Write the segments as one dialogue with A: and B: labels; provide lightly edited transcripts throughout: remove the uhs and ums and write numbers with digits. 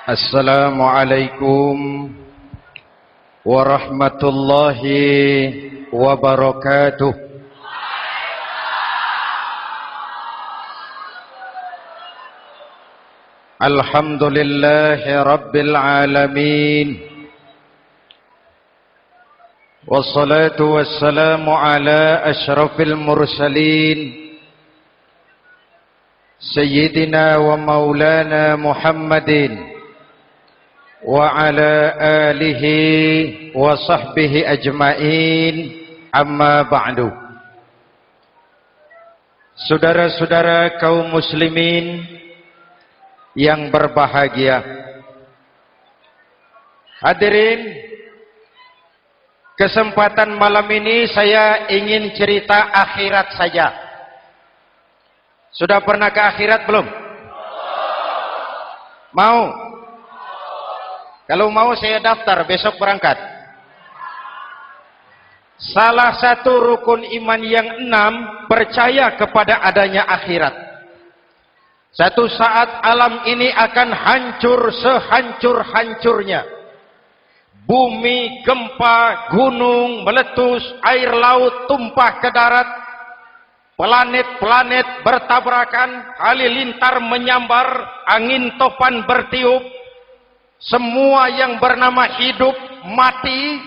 A: Assalamualaikum warahmatullahi wabarakatuh. Alhamdulillahi rabbil alamin. Wassalatu wassalamu ala asyrafil mursalin Sayyidina wa maulana Muhammadin wa ala alihi wa sahbihi ajma'in, amma ba'du. Saudara-saudara kaum muslimin yang berbahagia, hadirin, kesempatan malam ini saya ingin cerita akhirat saja. Sudah pernah ke akhirat belum? Mau? Kalau mau saya daftar, besok berangkat. Salah satu rukun iman yang 6, percaya kepada adanya akhirat. Satu saat alam ini akan hancur sehancur-hancurnya. Bumi, gempa, gunung, meletus, air laut tumpah ke darat. Planet-planet bertabrakan, halilintar menyambar, angin topan bertiup. Semua yang bernama hidup mati,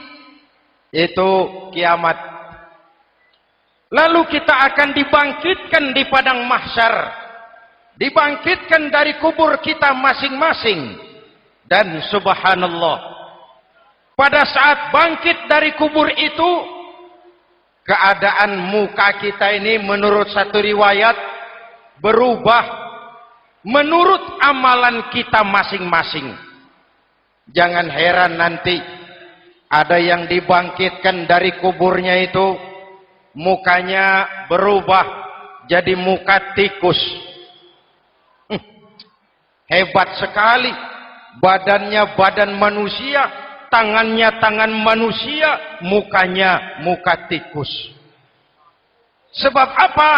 A: itu kiamat. Lalu kita akan dibangkitkan di padang mahsyar, dibangkitkan dari kubur kita masing-masing. Dan subhanallah, pada saat bangkit dari kubur itu, keadaan muka kita ini menurut satu riwayat berubah menurut amalan kita masing-masing. Jangan heran nanti ada yang dibangkitkan dari kuburnya itu mukanya berubah jadi muka tikus. Hebat sekali, badannya badan manusia, tangannya tangan manusia, mukanya muka tikus. Sebab apa?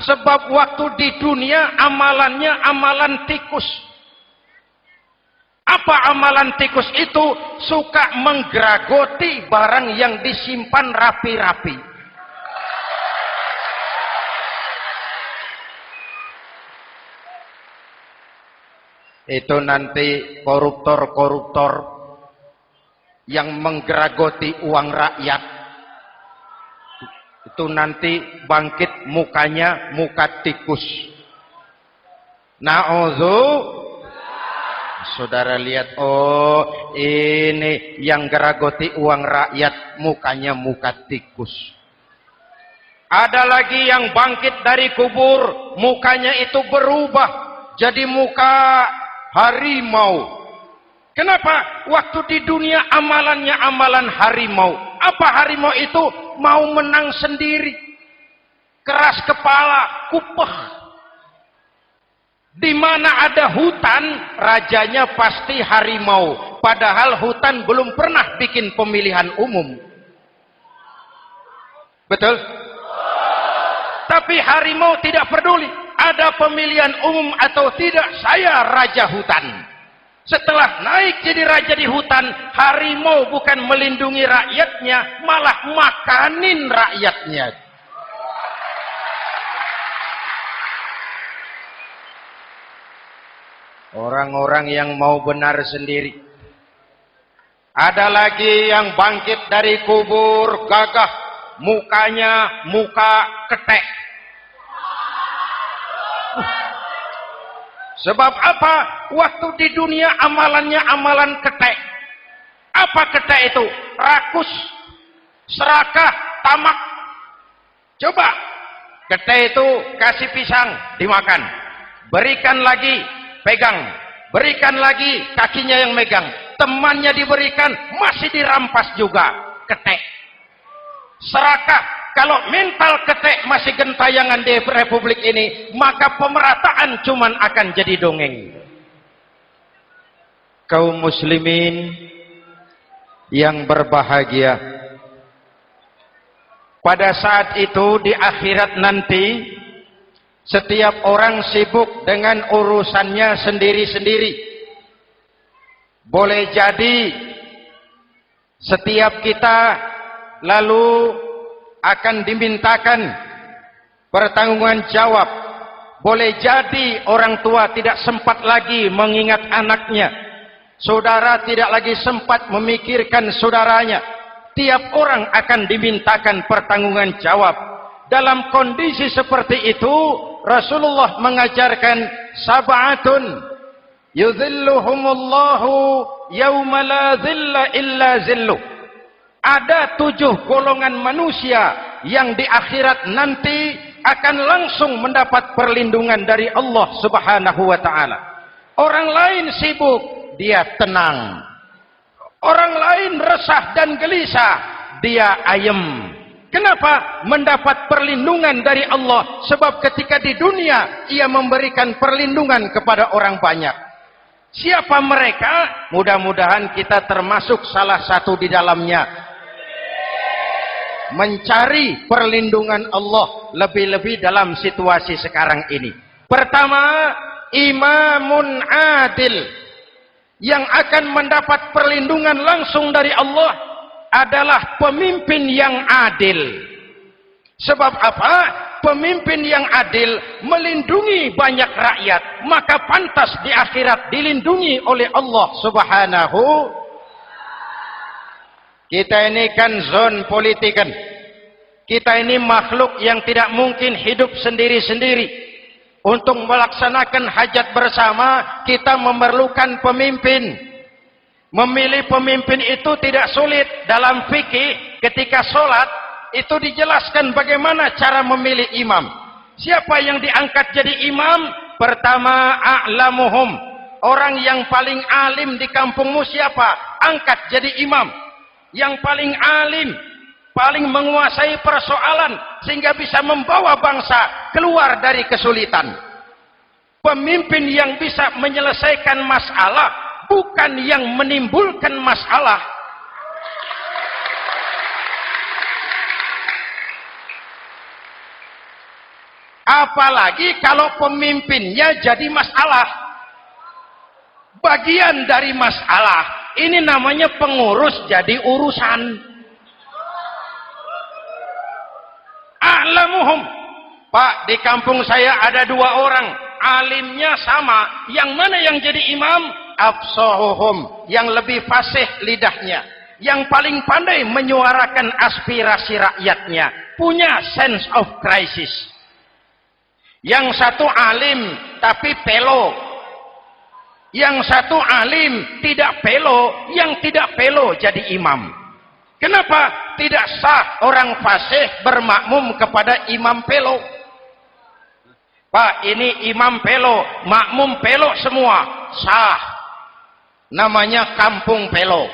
A: Sebab waktu di dunia amalannya amalan tikus. Apa amalan tikus itu? Suka menggeragoti barang yang disimpan rapi-rapi. Itu nanti koruptor-koruptor yang menggeragoti uang rakyat, itu nanti bangkit mukanya muka tikus. Saudara lihat, oh ini yang geragoti uang rakyat mukanya muka tikus. Ada lagi yang bangkit dari kubur, mukanya itu berubah jadi muka harimau. Kenapa? Waktu di dunia amalannya amalan harimau. Apa harimau itu? Mau menang sendiri, keras kepala, kupeh. Di mana ada hutan, rajanya pasti harimau. Padahal hutan belum pernah bikin pemilihan umum. Betul? Tapi harimau tidak peduli. Ada pemilihan umum atau tidak, saya raja hutan. Setelah naik jadi raja di hutan, harimau bukan melindungi rakyatnya, malah makanin rakyatnya. Orang-orang yang mau benar sendiri. Ada lagi yang bangkit dari kubur gagah, mukanya muka ketek. Sebab apa? Waktu di dunia amalannya amalan ketek. Apa ketek itu? Rakus, serakah, tamak. Coba, ketek itu kasih pisang, dimakan. Berikan lagi, pegang. Berikan lagi, kakinya yang megang. Temannya diberikan, masih dirampas juga. Ketek. Serakah. Kalau mental ketek masih gentayangan di republik ini, maka pemerataan cuman akan jadi dongeng. Kaum muslimin yang berbahagia, pada saat itu di akhirat nanti, setiap orang sibuk dengan urusannya sendiri-sendiri. boleh jadi setiap kita lalu akan dimintakan pertanggungjawaban jawab. Boleh jadi orang tua tidak sempat lagi mengingat anaknya, saudara tidak lagi sempat memikirkan saudaranya. Tiap orang akan dimintakan pertanggungjawaban jawab. Dalam kondisi seperti itu, Rasulullah mengajarkan sab'atun yuzilluhumullahu yawma la zilla illa zilluh. Ada 7 golongan manusia yang di akhirat nanti akan langsung mendapat perlindungan dari Allah Subhanahu wa taala. Orang lain sibuk, dia tenang. Orang lain resah dan gelisah, dia ayem. Kenapa? Mendapat perlindungan dari Allah. Sebab ketika di dunia ia memberikan perlindungan kepada orang banyak. Siapa mereka? Mudah-mudahan kita termasuk salah satu di dalamnya. Mencari perlindungan Allah lebih-lebih dalam situasi sekarang ini. Pertama, imamun adil. Yang akan mendapat perlindungan langsung dari Allah adalah pemimpin yang adil. Sebab apa? Pemimpin yang adil melindungi banyak rakyat, maka pantas di akhirat dilindungi oleh Allah Subhanahu. Kita ini kan zon politikan. Kita ini makhluk yang tidak mungkin hidup sendiri-sendiri. Untuk melaksanakan hajat bersama, kita memerlukan pemimpin. Memilih pemimpin itu tidak sulit. Dalam fikih, ketika sholat, itu dijelaskan bagaimana cara memilih imam. Siapa yang diangkat jadi imam? Pertama, a'lamuhum. Orang yang paling alim di kampungmu siapa? Angkat jadi imam. Yang paling alim, paling menguasai persoalan sehingga bisa membawa bangsa keluar dari kesulitan. Pemimpin yang bisa menyelesaikan masalah, bukan yang menimbulkan masalah. Apalagi kalau pemimpinnya jadi masalah, bagian dari masalah. Ini namanya pengurus jadi urusan. A'lamuhum. Pak, di kampung saya ada 2 orang, alimnya sama. Yang mana yang jadi imam? Afsahuhum, yang lebih fasih lidahnya, yang paling pandai menyuarakan aspirasi rakyatnya, punya sense of crisis. Yang satu alim tapi pelo. Yang satu alim tidak pelo, yang tidak pelo jadi imam. Kenapa? Tidak sah orang fasih bermakmum kepada imam pelo. Pak, ini imam pelo, makmum pelo semua. Sah. Namanya kampung pelo.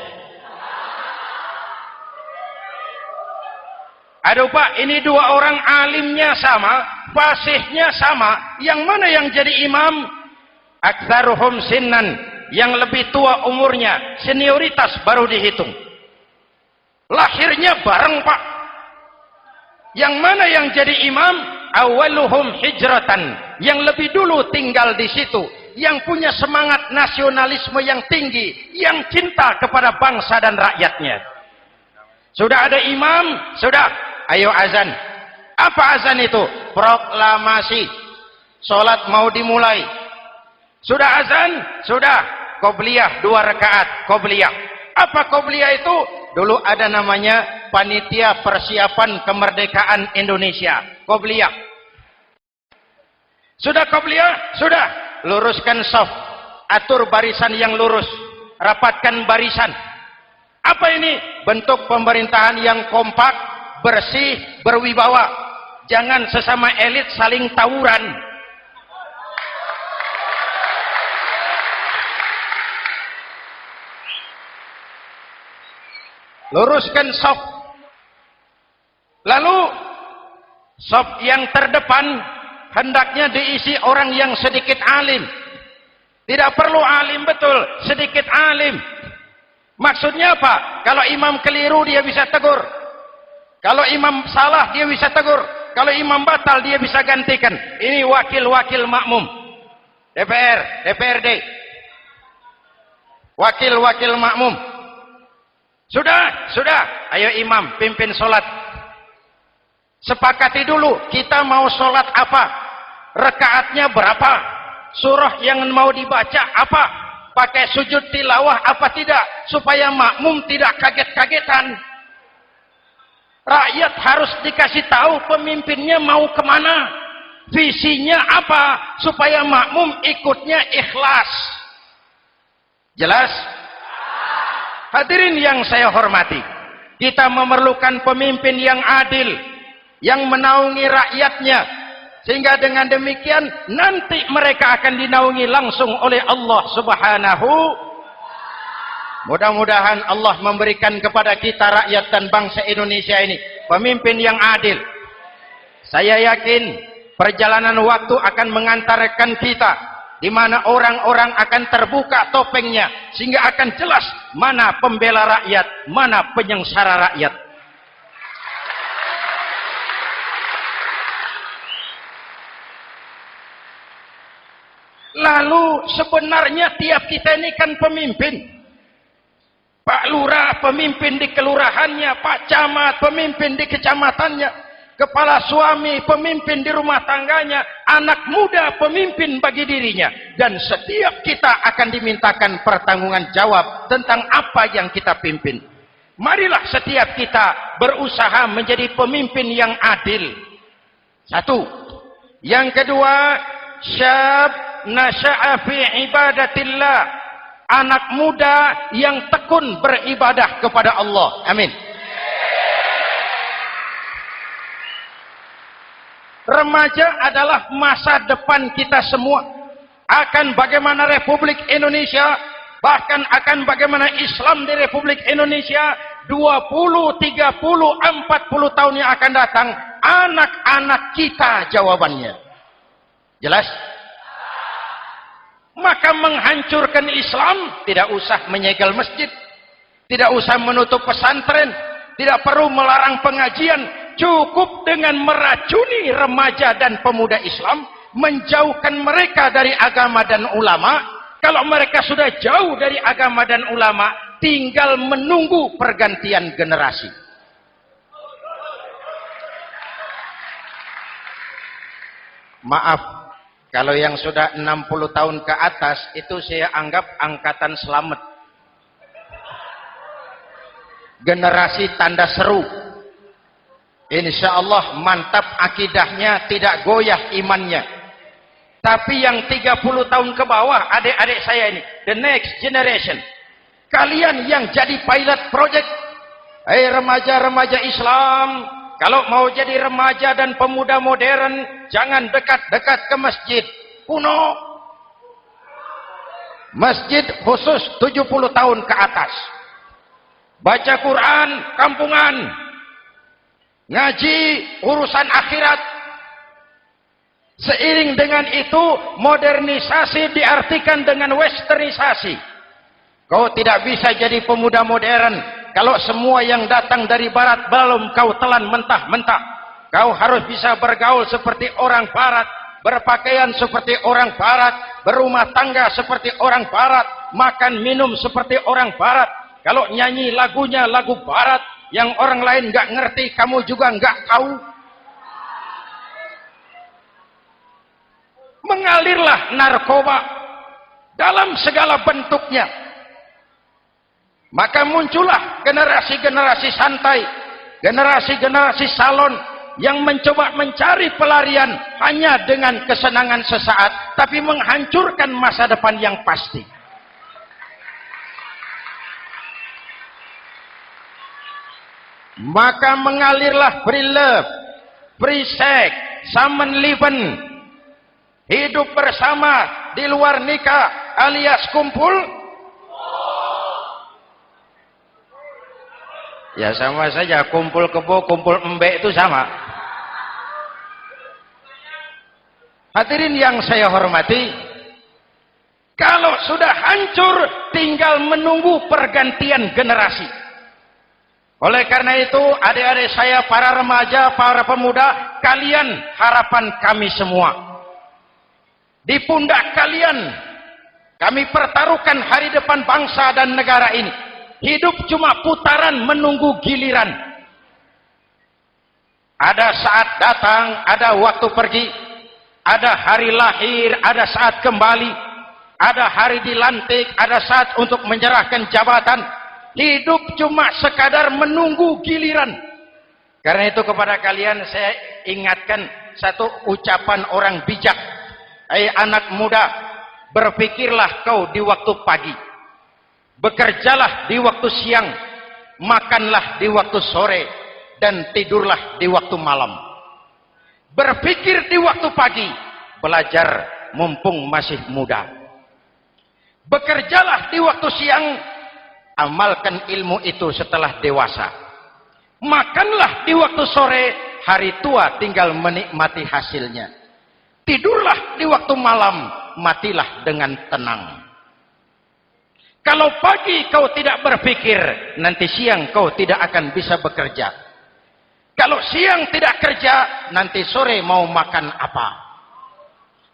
A: Aduh Pak, ini 2 orang alimnya sama, fasihnya sama. Yang mana yang jadi imam? Aktsaruhum sinnan, yang lebih tua umurnya, senioritas baru dihitung. Lahirnya bareng Pak. Yang mana yang jadi imam? Awaluhum hijratan, yang lebih dulu tinggal di situ, yang punya semangat nasionalisme yang tinggi, yang cinta kepada bangsa dan rakyatnya. Sudah ada imam? Sudah. Ayo azan. Apa azan itu? Proklamasi. Salat mau dimulai. Sudah azan? Sudah. Qobliyah 2 rakaat. Qobliyah. Apa qobliyah itu? Dulu ada namanya Panitia Persiapan Kemerdekaan Indonesia. Qobliyah. Sudah qobliyah? Sudah. Luruskan shaf. Atur barisan yang lurus. Rapatkan barisan. Apa ini? Bentuk pemerintahan yang kompak, bersih, berwibawa. Jangan sesama elit saling tawuran. Luruskan shaf. Lalu shaf yang terdepan hendaknya diisi orang yang sedikit alim. Tidak perlu alim betul, sedikit alim. Maksudnya apa? Kalau imam keliru dia bisa tegur. Kalau imam salah dia bisa tegur. Kalau imam batal dia bisa gantikan. Ini wakil-wakil makmum. DPR, DPRD. wakil-wakil makmum. Sudah, ayo imam pimpin sholat. Sepakati dulu kita mau sholat apa, rakaatnya berapa, surah yang mau dibaca apa, pakai sujud tilawah apa tidak, supaya makmum tidak kaget-kagetan. Rakyat harus dikasih tahu pemimpinnya mau kemana, visinya apa, supaya makmum ikutnya ikhlas. Jelas? Hadirin yang saya hormati, kita memerlukan pemimpin yang adil, yang menaungi rakyatnya, sehingga dengan demikian nanti mereka akan dinaungi langsung oleh Allah Subhanahu. Mudah-mudahan Allah memberikan kepada kita rakyat dan bangsa Indonesia ini pemimpin yang adil. Saya yakin perjalanan waktu akan mengantarkan kita di mana orang-orang akan terbuka topengnya, sehingga akan jelas mana pembela rakyat, mana penyengsara rakyat. Lalu sebenarnya tiap kita ini kan pemimpin. Pak Lurah pemimpin di kelurahannya, Pak Camat pemimpin di kecamatannya, kepala suami pemimpin di rumah tangganya, anak muda pemimpin bagi dirinya, dan setiap kita akan dimintakan pertanggunggan jawab tentang apa yang kita pimpin. Marilah setiap kita berusaha menjadi pemimpin yang adil. Satu. Yang kedua, syab nasya'a fi ibadatillah, anak muda yang tekun beribadah kepada Allah. Amin. Remaja adalah masa depan kita semua. Akan bagaimana Republik Indonesia, bahkan akan bagaimana Islam di Republik Indonesia 20, 30, 40 tahun yang akan datang, anak-anak kita jawabannya. Jelas? Maka menghancurkan Islam tidak usah menyegel masjid, tidak usah menutup pesantren, tidak perlu melarang pengajian. Cukup dengan meracuni remaja dan pemuda Islam, menjauhkan mereka dari agama dan ulama. Kalau mereka sudah jauh dari agama dan ulama, tinggal menunggu pergantian generasi. Maaf, kalau yang sudah 60 tahun ke atas, itu saya anggap angkatan selamat. Generasi tanda seru. Insya Allah mantap akidahnya, tidak goyah imannya. Tapi yang 30 tahun ke bawah, adik-adik saya ini, the next generation, kalian yang jadi pilot project. Remaja-remaja Islam, kalau mau jadi remaja dan pemuda modern, jangan dekat-dekat ke masjid kuno. Masjid khusus 70 tahun ke atas. Baca Quran kampungan, ngaji urusan akhirat. Seiring dengan itu, modernisasi diartikan dengan westernisasi. Kau tidak bisa jadi pemuda modern kalau semua yang datang dari barat belum kau telan mentah-mentah. Kau harus bisa bergaul seperti orang barat, berpakaian seperti orang barat, berumah tangga seperti orang barat, makan minum seperti orang barat. Kalau nyanyi lagunya lagu barat yang orang lain nggak ngerti, kamu juga nggak tahu. Mengalirlah narkoba dalam segala bentuknya. Maka muncullah generasi-generasi santai, generasi-generasi salon yang mencoba mencari pelarian hanya dengan kesenangan sesaat, tapi menghancurkan masa depan yang pasti. Maka mengalirlah free love, free sex, Samenleben, hidup bersama di luar nikah alias kumpul. Ya sama saja, kumpul kebo, kumpul embek itu sama. Hadirin yang saya hormati, kalau sudah hancur tinggal menunggu pergantian generasi. Oleh karena itu, adik-adik saya, para remaja, para pemuda, kalian harapan kami semua. Di pundak kalian Kami pertaruhkan hari depan bangsa dan negara ini. Hidup cuma putaran menunggu giliran. Ada saat datang, ada waktu pergi. Ada hari lahir, ada saat kembali. Ada hari dilantik, ada saat untuk menyerahkan jabatan. Hidup cuma sekadar menunggu giliran. Karena itu kepada kalian saya ingatkan satu ucapan orang bijak. Hai anak muda, berpikirlah kau di waktu pagi. Bekerjalah di waktu siang. Makanlah di waktu sore. Dan tidurlah di waktu malam. Berpikir di waktu pagi. Belajar mumpung masih muda. Bekerjalah di waktu siang. Amalkan ilmu itu setelah dewasa. Makanlah di waktu sore, hari tua tinggal menikmati hasilnya. Tidurlah di waktu malam, matilah dengan tenang. Kalau pagi kau tidak berpikir, nanti siang kau tidak akan bisa bekerja. Kalau siang tidak kerja, nanti sore mau makan apa?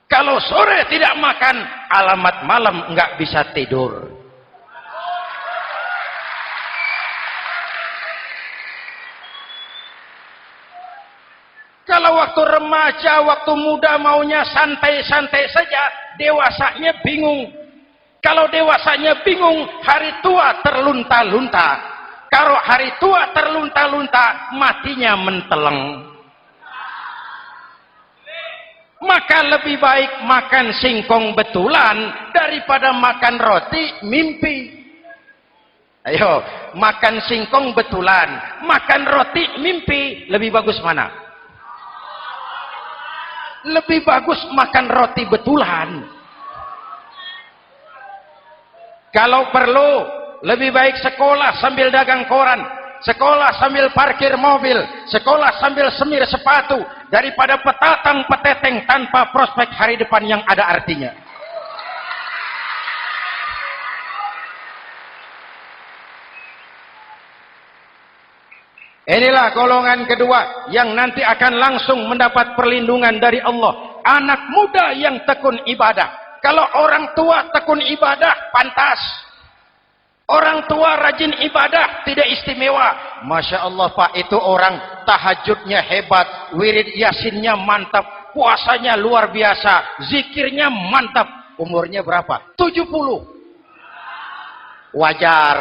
A: Kalau sore tidak makan, alamat malam nggak bisa tidur. Kalau waktu remaja, waktu muda maunya santai-santai saja, dewasanya bingung. Kalau dewasanya bingung, hari tua terlunta-lunta. Kalau hari tua terlunta-lunta, matinya menteleng. Maka lebih baik makan singkong betulan daripada makan roti mimpi. Ayo, makan singkong betulan, makan roti mimpi, lebih bagus mana? Lebih bagus makan roti betulan. Kalau perlu, lebih baik sekolah sambil dagang koran, sekolah sambil parkir mobil, sekolah sambil semir sepatu, daripada petatang peteteng tanpa prospek hari depan yang ada artinya. Inilah golongan kedua yang nanti akan langsung mendapat perlindungan dari Allah. Anak muda yang tekun ibadah. Kalau orang tua tekun ibadah, pantas. Orang tua rajin ibadah, tidak istimewa. Masya Allah Pak, itu orang tahajudnya hebat, wirid yasinnya mantap, puasanya luar biasa, zikirnya mantap. Umurnya berapa? 70. Wajar.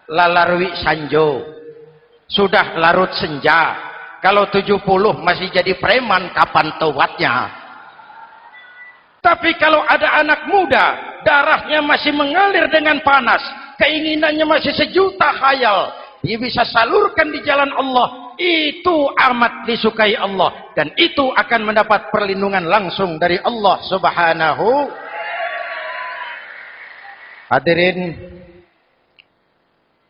A: Lalarwi sanjo. Sudah larut senja. Kalau 70 masih jadi preman, kapan tobatnya? Tapi kalau ada anak muda, darahnya masih mengalir dengan panas, keinginannya masih sejuta khayal, dia bisa salurkan di jalan Allah, itu amat disukai Allah, dan itu akan mendapat perlindungan langsung dari Allah Subhanahu. Hadirin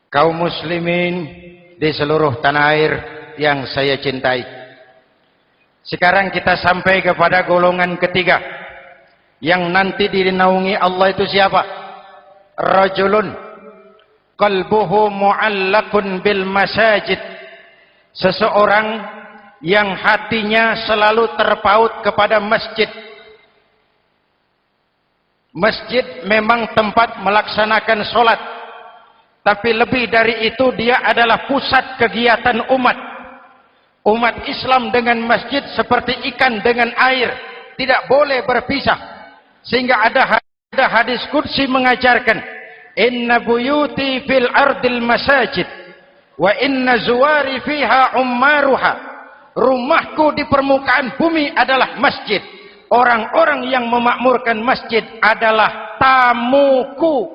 A: kaum muslimin di seluruh tanah air yang saya cintai. Sekarang kita sampai kepada golongan ketiga yang nanti dinaungi Allah. Itu siapa? Rajulun qalbuhu mu'allaqun bil masajid. Seseorang yang hatinya selalu terpaut kepada masjid. Masjid memang tempat melaksanakan sholat, tapi lebih dari itu dia adalah pusat kegiatan umat. Umat Islam dengan masjid seperti ikan dengan air, tidak boleh berpisah. Sehingga ada hadis qudsi mengajarkan, inna buyuti fil ardil masajid wa inna zuwari fiha ummaruha. Rumahku di permukaan bumi adalah masjid. Orang-orang yang memakmurkan masjid adalah tamuku.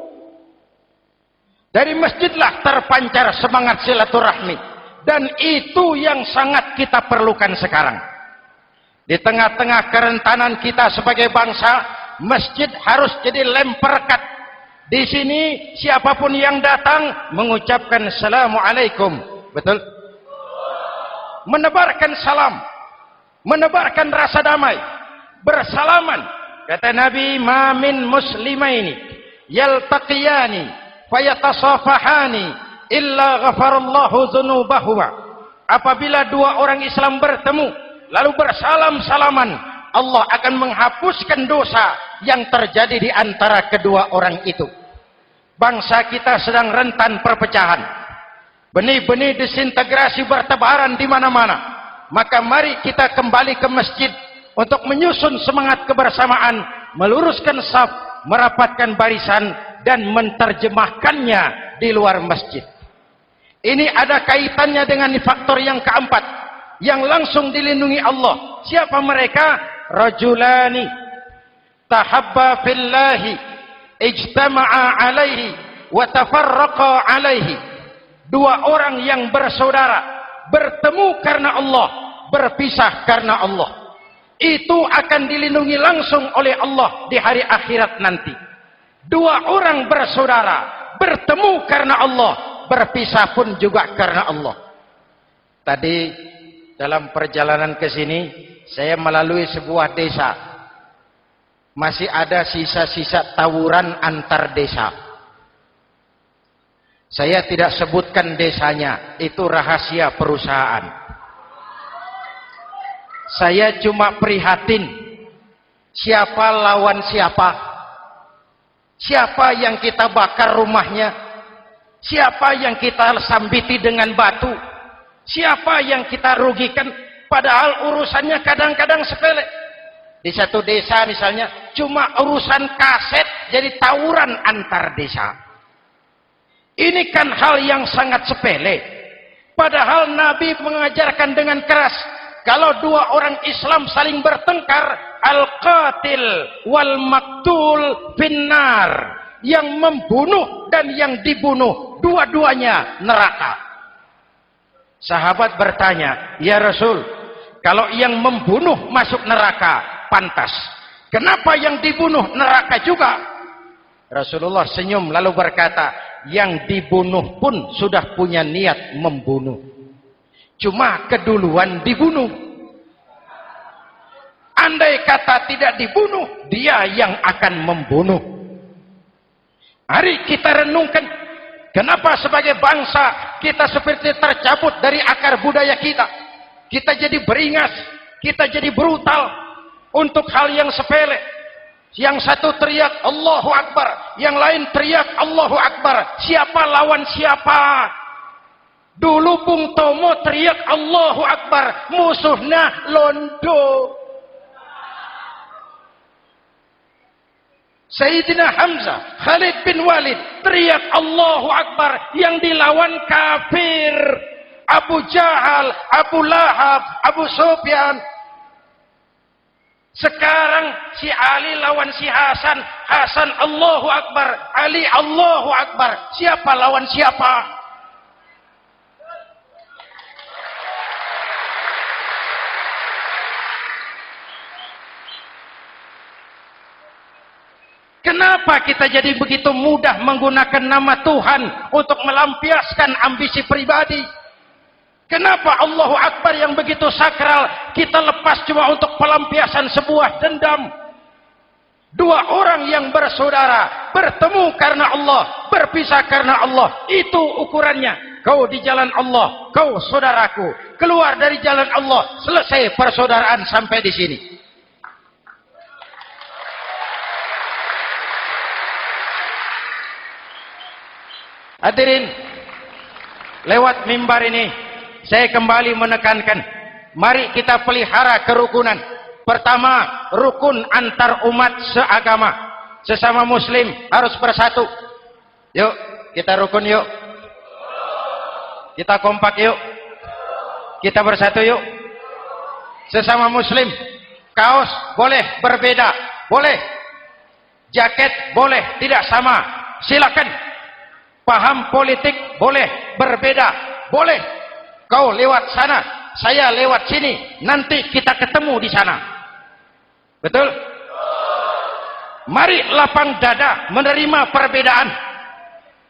A: Dari masjidlah terpancar semangat silaturahmi. Dan itu yang sangat kita perlukan sekarang. Di tengah-tengah kerentanan kita sebagai bangsa, masjid harus jadi lem perekat. Di sini siapapun yang datang mengucapkan Assalamualaikum. Betul? Menebarkan salam. Menebarkan rasa damai. Bersalaman. Kata Nabi, ma min muslimaini yaltaqiyani fayatasafahani illa ghafarallahu dzunubahuma. Apabila dua orang Islam bertemu lalu bersalam-salaman, Allah akan menghapuskan dosa yang terjadi di antara kedua orang itu. Bangsa kita sedang rentan perpecahan. Benih-benih disintegrasi bertebaran di mana-mana. Maka mari kita kembali ke masjid untuk menyusun semangat kebersamaan, meluruskan saf, merapatkan barisan, dan menerjemahkannya di luar masjid. Ini ada kaitannya dengan faktor yang keempat, yang langsung dilindungi Allah. Siapa mereka? Rajulani tahabba fillahi ijtama'a alaihi wa tafarraqa alaihi. Dua orang yang bersaudara, bertemu karena Allah, berpisah karena Allah. Itu akan dilindungi langsung oleh Allah di hari akhirat nanti. Dua orang bersaudara, bertemu karena Allah, berpisah pun juga karena Allah. Tadi dalam perjalanan ke sini, saya melalui sebuah desa. Masih ada sisa-sisa tawuran antar desa. Saya tidak sebutkan desanya, itu rahasia perusahaan. Saya cuma prihatin, siapa lawan siapa, siapa yang kita bakar rumahnya, siapa yang kita sambiti dengan batu, siapa yang kita rugikan, padahal urusannya kadang-kadang sepele. Di satu desa misalnya, cuma urusan kaset jadi tawuran antar desa. Ini kan hal yang sangat sepele. Padahal Nabi mengajarkan dengan keras, kalau dua orang Islam saling bertengkar, al-qatil wal maktul finnar. Yang membunuh dan yang dibunuh, dua-duanya neraka. Sahabat bertanya, ya Rasul, kalau yang membunuh masuk neraka, pantas. Kenapa yang dibunuh neraka juga? Rasulullah senyum lalu berkata, yang dibunuh pun sudah punya niat membunuh. Cuma keduluan dibunuh. Andai kata tidak dibunuh, dia yang akan membunuh. Mari kita renungkan, kenapa sebagai bangsa kita seperti tercabut dari akar budaya kita. Kita jadi beringas, kita jadi brutal untuk hal yang sepele. Yang satu teriak Allahu Akbar, yang lain teriak Allahu Akbar. Siapa lawan siapa? Dulu Bung Tomo teriak Allahu Akbar, musuhnya londo. Sayyidina Hamzah, Khalid bin Walid teriak Allahu Akbar, yang dilawan kafir. Abu Jahal, Abu Lahab, Abu Sufyan. Sekarang si Ali lawan si Hasan, Hasan Allahu Akbar, Ali Allahu Akbar. Siapa lawan siapa? Kenapa kita jadi begitu mudah menggunakan nama Tuhan untuk melampiaskan ambisi pribadi? Kenapa Allahu Akbar yang begitu sakral kita lepas cuma untuk pelampiasan sebuah dendam? Dua orang yang bersaudara, bertemu karena Allah, berpisah karena Allah. Itu ukurannya. Kau di jalan Allah, kau saudaraku. Keluar dari jalan Allah, selesai persaudaraan sampai di sini. Hadirin, lewat mimbar ini saya kembali menekankan, mari kita pelihara kerukunan. Pertama, rukun antar umat seagama. Sesama muslim harus bersatu. Yuk, kita rukun yuk. Kita kompak yuk. Kita bersatu yuk. Sesama muslim, kaos boleh berbeda, boleh. Jaket boleh tidak sama, silakan. Paham politik boleh berbeda, boleh. Kau lewat sana, saya lewat sini, nanti kita ketemu di sana. Betul? Mari lapang dada menerima perbedaan,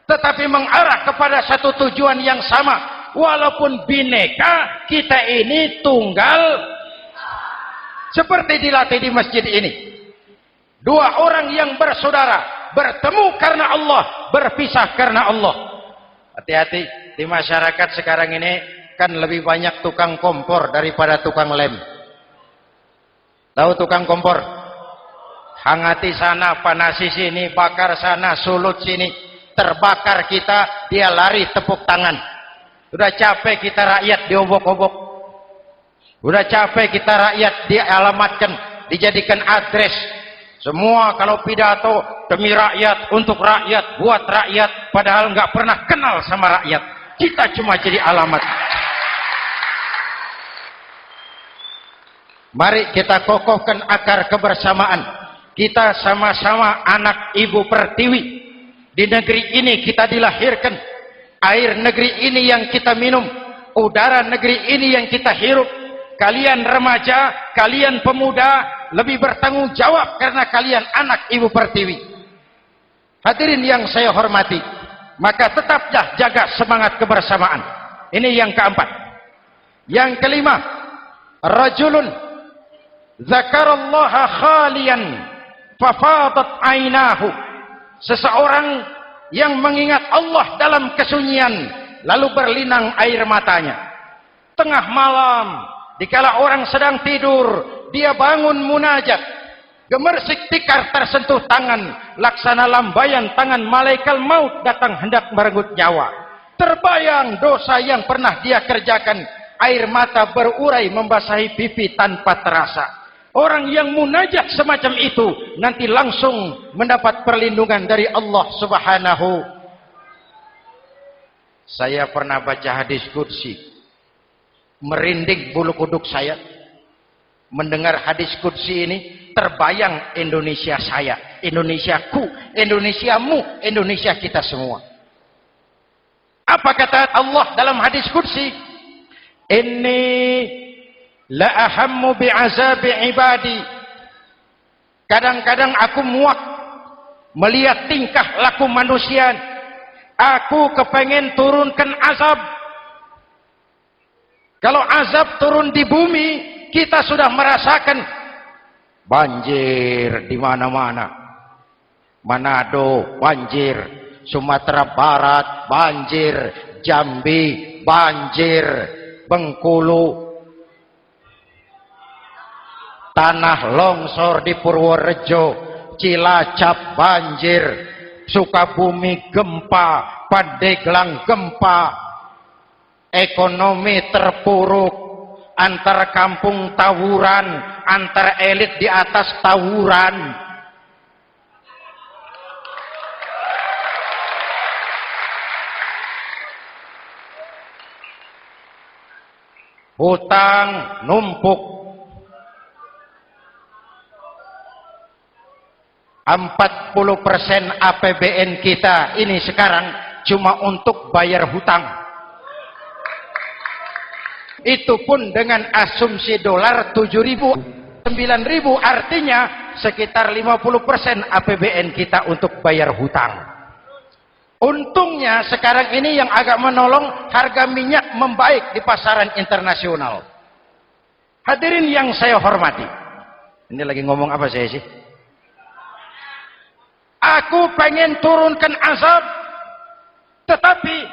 A: tetapi mengarah kepada satu tujuan yang sama. Walaupun bineka, kita ini tunggal. Seperti dilatih di masjid ini. Dua orang yang bersaudara, bertemu karena Allah, berpisah karena Allah. Hati-hati, di masyarakat sekarang ini kan lebih banyak tukang kompor daripada tukang lem. Tahu tukang kompor? hangati sana, panasi sini, bakar sana, sulut sini, terbakar kita, dia lari tepuk tangan. Udah capek kita rakyat diobok-obok, udah capek kita rakyat dialamatkan, dijadikan address. Semua kalau pidato demi rakyat, untuk rakyat, buat rakyat, padahal nggak pernah kenal sama rakyat. Kita cuma jadi alamat. Mari kita kokohkan akar kebersamaan. Kita sama-sama anak Ibu Pertiwi. Di negeri ini kita dilahirkan. Air negeri ini yang kita minum, udara negeri ini yang kita hirup. Kalian remaja, kalian pemuda lebih bertanggung jawab karena kalian anak Ibu Pertiwi. Hadirin yang saya hormati, maka tetaplah jaga semangat kebersamaan. Ini yang keempat. Yang kelima, rajulun zakarallaha khalian fafadat ainahu. Seseorang yang mengingat Allah dalam kesunyian lalu berlinang air matanya. Tengah malam, dikala orang sedang tidur, dia bangun munajat, gemersik tikar tersentuh tangan, laksana lambaian tangan malaikat maut datang hendak merenggut nyawa. Terbayang dosa yang pernah dia kerjakan, air mata berurai membasahi pipi tanpa terasa. Orang yang munajat semacam itu nanti langsung mendapat perlindungan dari Allah Subhanahu. Saya pernah baca hadis qudsi, merinding bulu kuduk saya mendengar hadis qudsi ini. Terbayang Indonesia saya, Indonesiaku, Indonesiamu, Indonesia kita semua. Apa kata Allah dalam hadis qudsi? Inni la ahammu bi'azabi ibadi. Kadang-kadang aku muak melihat tingkah laku manusia. Aku kepengen turunkan azab. Kalau azab turun di bumi, kita sudah merasakan banjir di mana-mana. Manado banjir, Sumatera Barat banjir, Jambi banjir, Bengkulu, tanah longsor di Purworejo, Cilacap banjir, Sukabumi gempa, Pandeglang gempa, ekonomi terpuruk, antar kampung tawuran, antar elit di atas tawuran. Hutang numpuk. 40% APBN kita ini sekarang cuma untuk bayar hutang. Itu pun dengan asumsi dolar 7.000, 9.000, artinya sekitar 50% APBN kita untuk bayar hutang. Untungnya sekarang ini yang agak menolong, harga minyak membaik di pasaran internasional. Hadirin yang saya hormati, ini lagi ngomong apa saya sih? Aku pengen turunkan azab, tetapi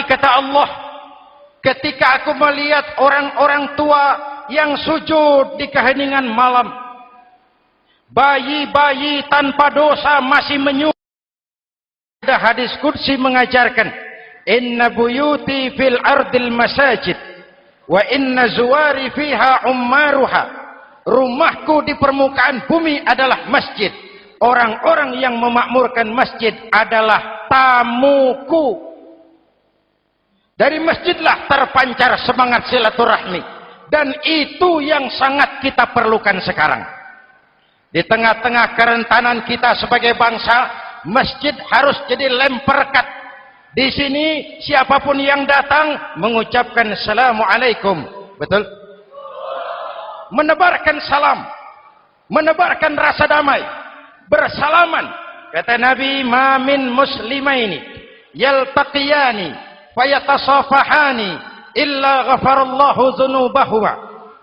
A: kata Allah, ketika aku melihat orang-orang tua yang sujud di keheningan malam, bayi-bayi tanpa dosa masih menyujud. Ada hadis qudsi mengajarkan, inna buyuti fil ardil masajid wa inna zuwari fiha ummaruha. Rumahku di permukaan bumi adalah masjid. Orang-orang yang memakmurkan masjid adalah tamuku. Dari masjidlah terpancar semangat silaturahmi. Dan itu yang sangat kita perlukan sekarang. Di tengah-tengah kerentanan kita sebagai bangsa, masjid harus jadi lem perekat. Di sini siapapun yang datang mengucapkan assalamualaikum. Betul? Menebarkan salam, menebarkan rasa damai, bersalaman. Kata Nabi, ma min muslimaini yaltaqiyani fayatasafahani illa ghafarallahu dzunubahuma.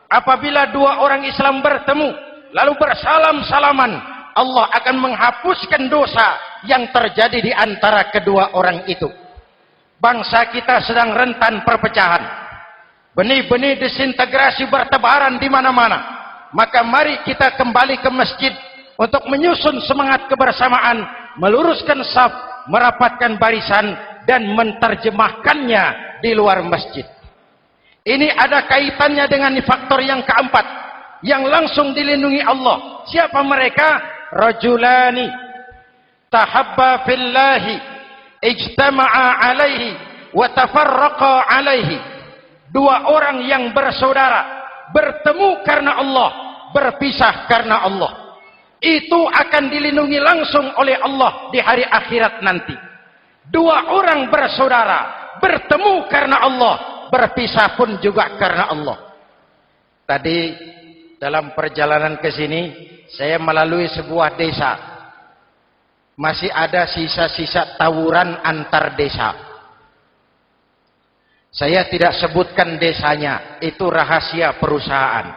A: Apabila dua orang Islam bertemu lalu bersalam-salaman, Allah akan menghapuskan dosa yang terjadi di antara kedua orang itu. Bangsa kita sedang rentan perpecahan. Benih-benih disintegrasi bertebaran di mana-mana. Maka mari kita kembali ke masjid untuk menyusun semangat kebersamaan, meluruskan saf, merapatkan barisan, dan menterjemahkannya di luar masjid. Ini ada kaitannya dengan faktor yang keempat, yang langsung dilindungi Allah. Siapa mereka? Rajulani tahabba fillahi ijtama'a alaihi wa tafarraqa alaihi. Dua orang yang bersaudara, bertemu karena Allah, berpisah karena Allah. Itu akan dilindungi langsung oleh Allah di hari akhirat nanti. Dua orang bersaudara, bertemu karena Allah, berpisah pun juga karena Allah. Tadi dalam perjalanan ke sini, saya melalui sebuah desa. Masih ada sisa-sisa tawuran antar desa. Saya tidak sebutkan desanya, itu rahasia perusahaan.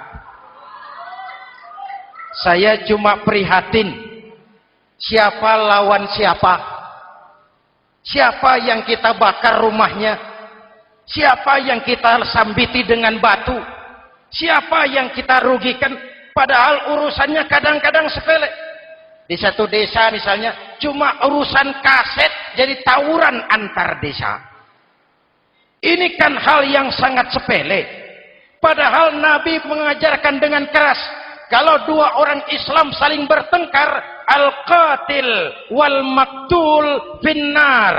A: Saya cuma prihatin, siapa lawan siapa, siapa yang kita bakar rumahnya, siapa yang kita sambiti dengan batu, siapa yang kita rugikan, padahal urusannya kadang-kadang sepele. Di satu desa misalnya, cuma urusan kaset jadi tawuran antar desa. Ini kan hal yang sangat sepele, padahal Nabi mengajarkan dengan keras, kalau dua orang Islam saling bertengkar, al-qatil wal maktul finnar,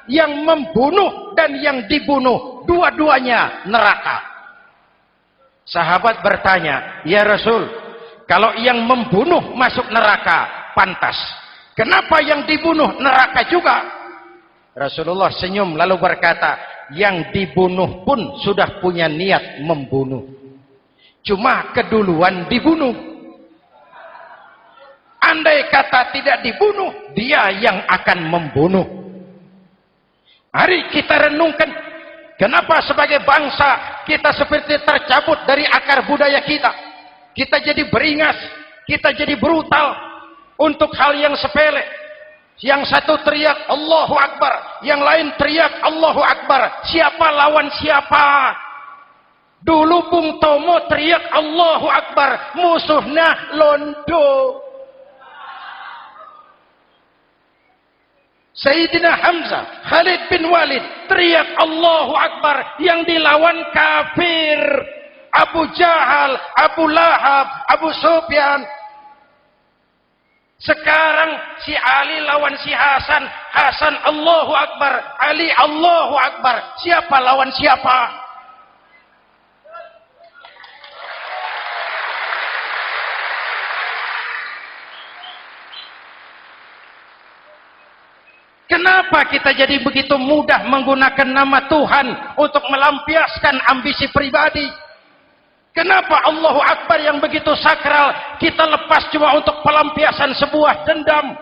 A: yang membunuh dan yang dibunuh, dua-duanya neraka. Sahabat bertanya, ya Rasul, kalau yang membunuh masuk neraka, pantas. Kenapa yang dibunuh neraka juga? Rasulullah senyum lalu berkata, yang dibunuh pun sudah punya niat membunuh. Cuma keduluan dibunuh. Andai kata tidak dibunuh, dia yang akan membunuh. Mari kita renungkan, kenapa sebagai bangsa kita seperti tercabut dari akar budaya kita. Kita jadi beringas, kita jadi brutal untuk hal yang sepele. Yang satu teriak Allahu Akbar, yang lain teriak Allahu Akbar. Siapa lawan siapa? Dulu Bung Tomo teriak Allahu Akbar, musuhnya londo. Sayyidina Hamzah, Khalid bin Walid teriak Allahu Akbar, yang dilawan kafir. Abu Jahal, Abu Lahab, Abu Sufyan. Sekarang si Ali lawan si Hasan, Hasan Allahu Akbar, Ali Allahu Akbar. Siapa lawan siapa? Kenapa kita jadi begitu mudah menggunakan nama Tuhan untuk melampiaskan ambisi pribadi? Kenapa Allahu Akbar yang begitu sakral kita lepas cuma untuk pelampiasan sebuah dendam?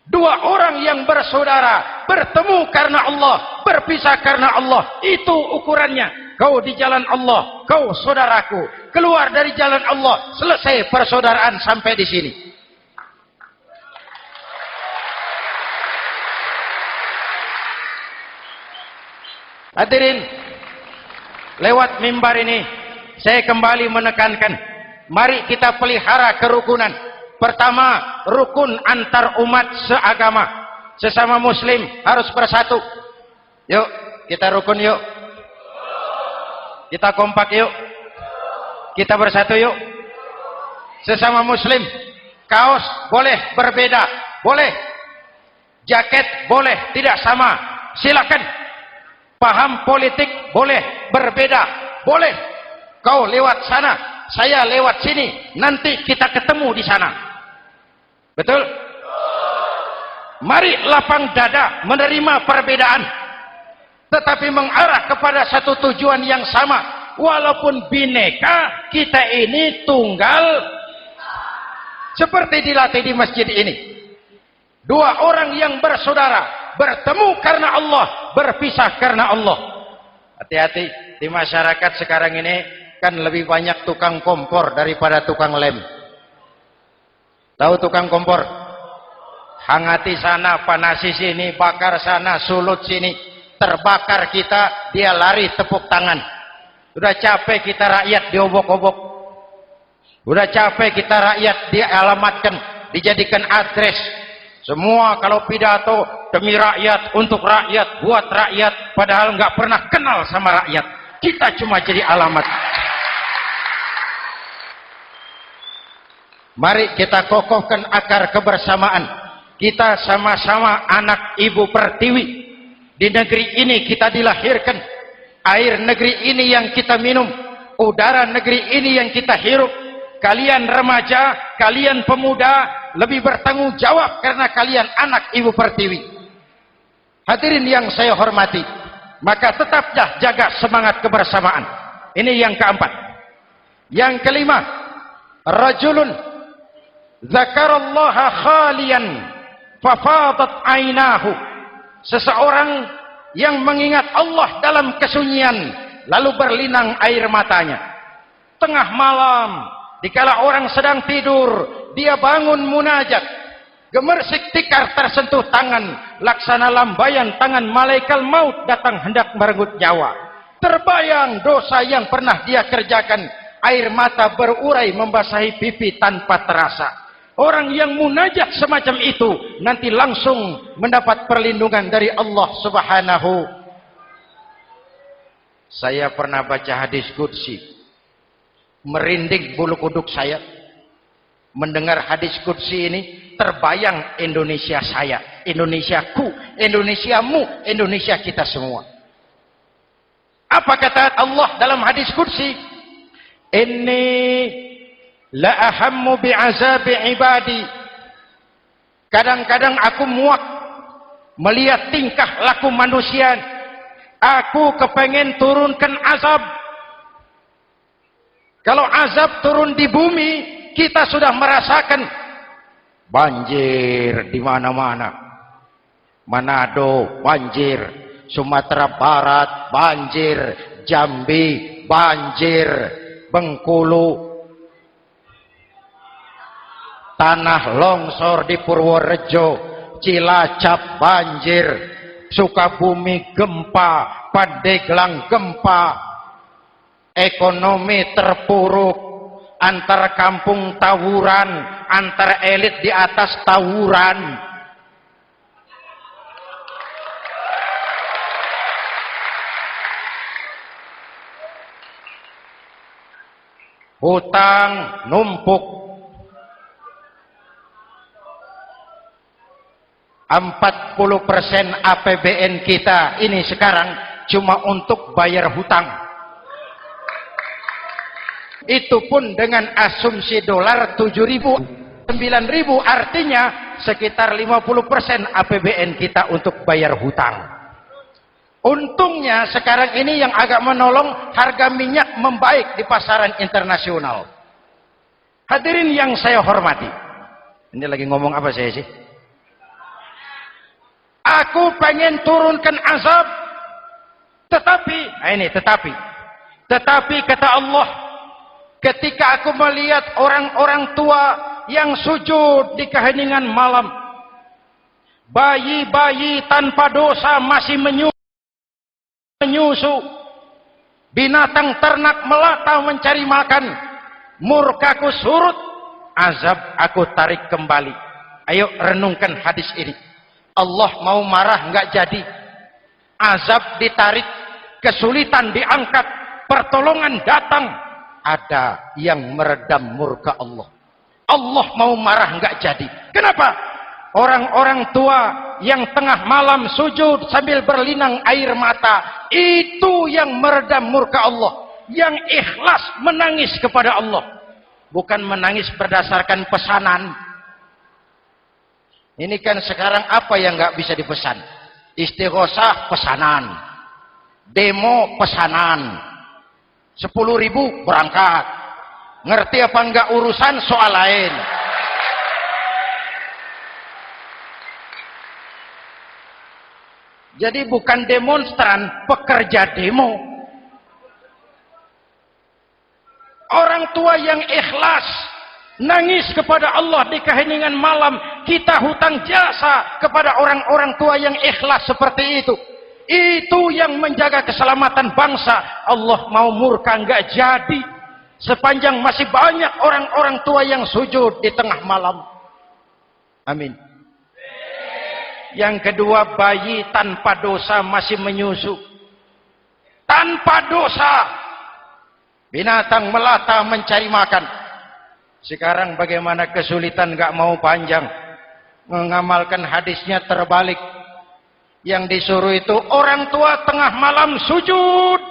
A: Dua orang yang bersaudara, bertemu karena Allah, berpisah karena Allah. Itu ukurannya. Kau di jalan Allah, kau saudaraku. Keluar dari jalan Allah, selesai persaudaraan sampai di sini. Hadirin, lewat mimbar ini saya kembali menekankan, mari kita pelihara kerukunan. Pertama, rukun antar umat seagama, sesama muslim harus bersatu. Yuk kita rukun, yuk kita kompak, yuk kita bersatu, yuk. Sesama muslim, kaos boleh berbeda, boleh, jaket boleh tidak sama, silakan. Paham politik boleh berbeda, boleh. Kau lewat sana, saya lewat sini, nanti kita ketemu di sana. Betul? Mari lapang dada menerima perbedaan, tetapi mengarah kepada satu tujuan yang sama. Walaupun bineka, kita ini tunggal. Seperti dilatih di masjid ini. Dua orang yang bersaudara, bertemu karena Allah, berpisah karena Allah. Hati-hati, di masyarakat sekarang ini kan lebih banyak tukang kompor daripada tukang lem. Tahu tukang kompor? Hangati sana, panasi sini, bakar sana, sulut sini. Terbakar kita, dia lari tepuk tangan. Sudah capek kita rakyat diobok-obok. Udah capek kita rakyat dialamatkan, dijadikan address. Semua kalau pidato demi rakyat, untuk rakyat, buat rakyat, padahal nggak pernah kenal sama rakyat. Kita cuma jadi alamat. Mari kita kokohkan akar kebersamaan. Kita sama-sama anak Ibu Pertiwi. Di negeri ini kita dilahirkan. Air negeri ini yang kita minum. Udara negeri ini yang kita hirup. Kalian remaja, kalian pemuda, lebih bertanggung jawab karena kalian anak Ibu Pertiwi. Hadirin yang saya hormati, maka tetaplah jaga semangat kebersamaan. Ini yang keempat. Yang kelima, rajulun zakarallaha khalian fafadat ainahu. Seseorang yang mengingat Allah dalam kesunyian lalu berlinang air matanya. Tengah malam, dikala orang sedang tidur, dia bangun munajat. Gemersik tikar tersentuh tangan, laksana lambaian tangan malaikat maut datang hendak merenggut nyawa. Terbayang dosa yang pernah dia kerjakan, air mata berurai membasahi pipi tanpa terasa. Orang yang munajat semacam itu nanti langsung mendapat perlindungan dari Allah Subhanahu. Saya pernah baca hadis qudsi, merinding bulu kuduk saya mendengar hadis qudsi ini. Terbayang Indonesia saya, Indonesiaku, Indonesiamu, Indonesia kita semua. Apa kata Allah dalam hadis qudsi? Inni la ahammu bi'azabi ibadi. Kadang-kadang aku muak melihat tingkah laku manusia. Aku kepengen turunkan azab. Kalau azab turun di bumi, kita sudah merasakan banjir di mana-mana. Manado banjir, Sumatera Barat banjir, Jambi banjir, Bengkulu, tanah longsor di Purworejo, Cilacap banjir, Sukabumi gempa, Pandeglang gempa, ekonomi terpuruk, antar kampung tawuran, antar elit di atas tawuran. Hutang numpuk. 40% APBN kita ini sekarang cuma untuk bayar hutang. Itu pun dengan asumsi dolar 7.000, 9.000, artinya sekitar 50% APBN kita untuk bayar hutang. Untungnya sekarang ini yang agak menolong, harga minyak membaik di pasaran internasional. Hadirin yang saya hormati, ini lagi ngomong apa saya sih? Aku pengen turunkan azab, tetapi kata Allah, ketika aku melihat orang-orang tua yang sujud di keheningan malam, bayi-bayi tanpa dosa masih menyusu, binatang ternak melata mencari makan, murkaku surut, azab aku tarik kembali. Ayo renungkan hadis ini. Allah mau marah nggak jadi, azab ditarik, kesulitan diangkat, pertolongan datang, ada yang meredam murka Allah. Allah mau marah nggak jadi. Kenapa? Orang-orang tua yang tengah malam sujud sambil berlinang air mata, itu yang meredam murka Allah. Yang ikhlas menangis kepada Allah, bukan menangis berdasarkan pesanan. Ini kan sekarang apa yang nggak bisa dipesan? Istighosah pesanan, demo pesanan, 10.000 berangkat. Ngerti apa enggak urusan soal lain. Jadi bukan demonstran, pekerja demo. Orang tua yang ikhlas nangis kepada Allah di keheningan malam, kita hutang jasa kepada orang-orang tua yang ikhlas seperti itu. Itu yang menjaga keselamatan bangsa. Allah mau murka nggak jadi. sepanjang masih banyak orang-orang tua yang sujud di tengah malam. Amin. Yang kedua, bayi tanpa dosa masih menyusu. Tanpa dosa. Binatang melata mencari makan. Sekarang bagaimana kesulitan gak mau panjang. Mengamalkan hadisnya terbalik. Yang disuruh itu orang tua tengah malam sujud.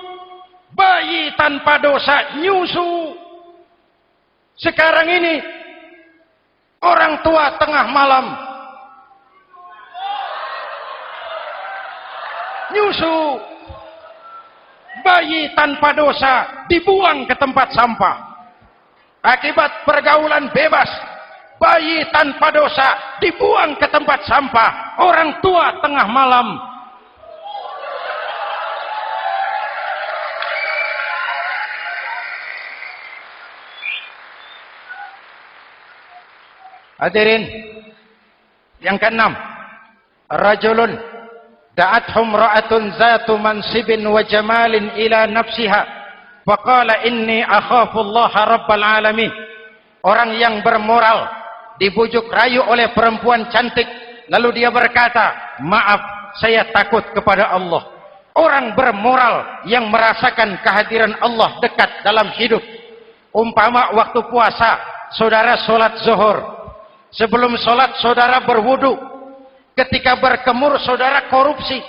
A: Bayi tanpa dosa nyusu. Sekarang ini orang tua tengah malam nyusu. Bayi tanpa dosa dibuang ke tempat sampah. Akibat pergaulan bebas, bayi tanpa dosa dibuang ke tempat sampah. Orang tua tengah malam hadirin. Yang keenam, rajulun da'athum ra'atun zatu mansibin wa jamalin ila nafsiha faqala inni akhafu Allah rabbal alamin. Orang yang bermoral dibujuk rayu oleh perempuan cantik, lalu dia berkata, maaf, saya takut kepada Allah. Orang bermoral yang merasakan kehadiran Allah dekat dalam hidup. Umpama waktu puasa, saudara sholat zuhur. Sebelum sholat saudara berwudu. Ketika berkemur saudara korupsi.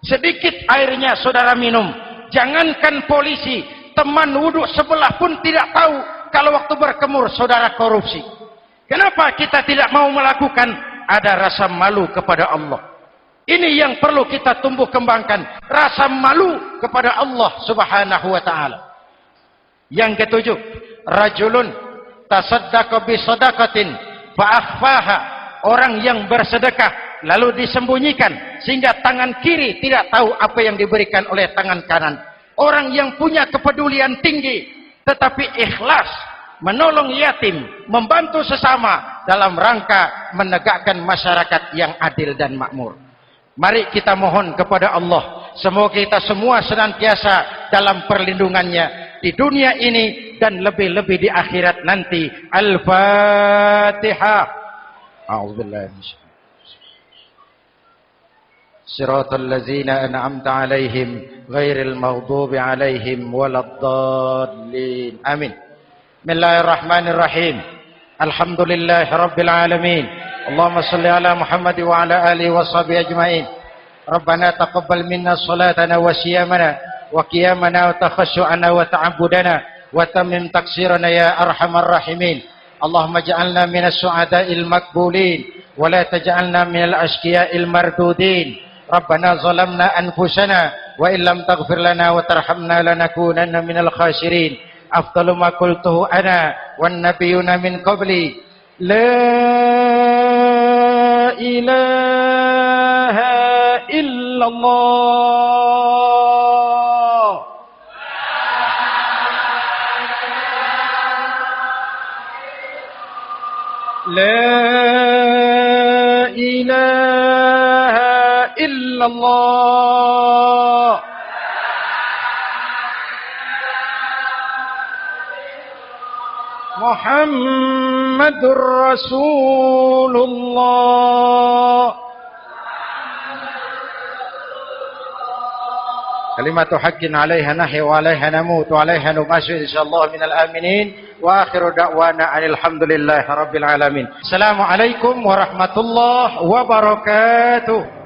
A: Sedikit airnya saudara minum. Jangankan polisi, teman wudu sebelah pun tidak tahu kalau waktu berkemur saudara korupsi. Kenapa kita tidak mau melakukan? Ada rasa malu kepada Allah. Ini yang perlu kita tumbuh kembangkan. Rasa malu kepada Allah subhanahu wa ta'ala. Yang ketujuh, rajulun tasaddaqa bi sadaqatin fa akhfaha. Orang yang bersedekah lalu disembunyikan sehingga tangan kiri tidak tahu apa yang diberikan oleh tangan kanan. Orang yang punya kepedulian tinggi tetapi ikhlas menolong yatim, membantu sesama dalam rangka menegakkan masyarakat yang adil dan makmur. Mari kita mohon kepada Allah, semoga kita semua senantiasa dalam perlindungannya di dunia ini dan lebih-lebih di akhirat nanti. Al-Fatihah. A'udzubillahi Siratal ladzina an'amta 'alaihim ghairil maghdubi 'alaihim waladdallin. Amin. Bismillahirrahmanirrahim. Alhamdulillahirabbil alamin. Allahumma shalli ala Muhammad wa ala alihi washabihi ajmain. Rabbana taqabbal minna salatana wa siyamana wa qiyamana wa takhashu'ana wa ta'abbudana wa tammim taqsirana ya arhamar rahimin. Allahumma ja'alna minas su'ada'il makbulin wa la taj'alna minal ashqiya'il mardudin. Rabbana zalamna anfusana wa illam taghfir lana wa tarhamna lanakunanna minal khasirin. Afdalu ma qultuhu ana wan nabiyyuna min qabli la ilaha illallah. La ilaha illallah. Muhammadur Rasulullah. Kalimatu haqqin 'alaiha nahya wa 'alaiha namut wa 'alaiha nub'atsu insyaallah minal aminin. Wa akhiru da'wana alhamdulillahi rabbil alamin. Assalamualaikum warahmatullahi wabarakatuh.